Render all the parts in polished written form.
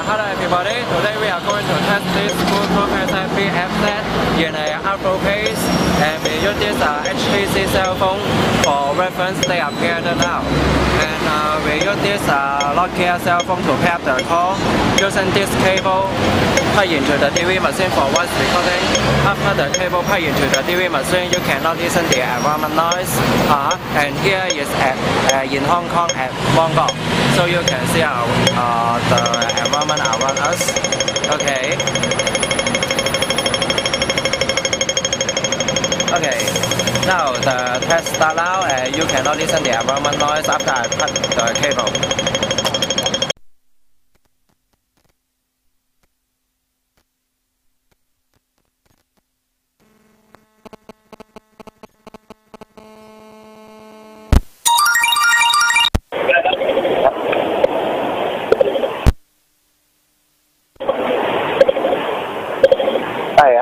Hello everybody, today we are going to test this Bluetooth headset BFU-Z in a Afro case, and we use this HTC cell phone for reference. They are paired now, and we use this Nokia cell phone to pair the call using this cable plug into the TV machine for voice recording. After the cable plug into the TV machine, you cannot listen the environment noise. And here is in Hong Kong at Mong Kok, so you can see the environment around us. Okay. Now the test start now, and you cannot listen the environment noise after I cut the cable.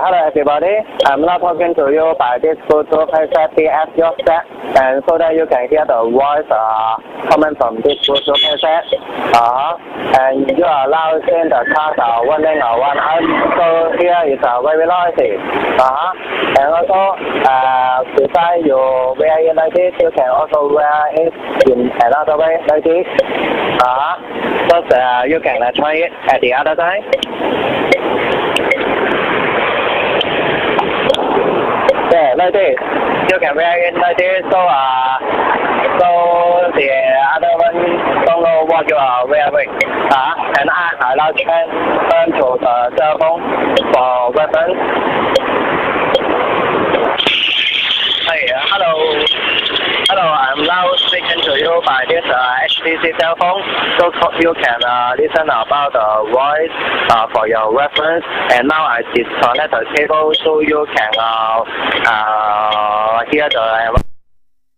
Hello everybody, I'm now talking to you by this Bluetooth headset BFU-Z, and so that you can hear the voice coming from this Bluetooth headset. And you are now seeing the cars running around us, so here is very noisy. And also, besides you wear it like this, you can also wear it in another way like this. Just you can try it at the other side. Yeah, like this. You can wear it like this, so the other one don't know what you are wearing. And I now turn to the cell phone for reference. Hello, I'm now speaking to you by this HTC cell phone, so you can listen about the voice for your reference. And now I disconnect the cable so you can hear the environment.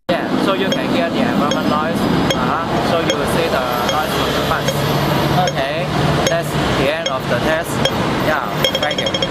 Yeah, so you can hear the environment noise. So you will see the noise from the bus. Okay, that's the end of the test. Yeah, thank you.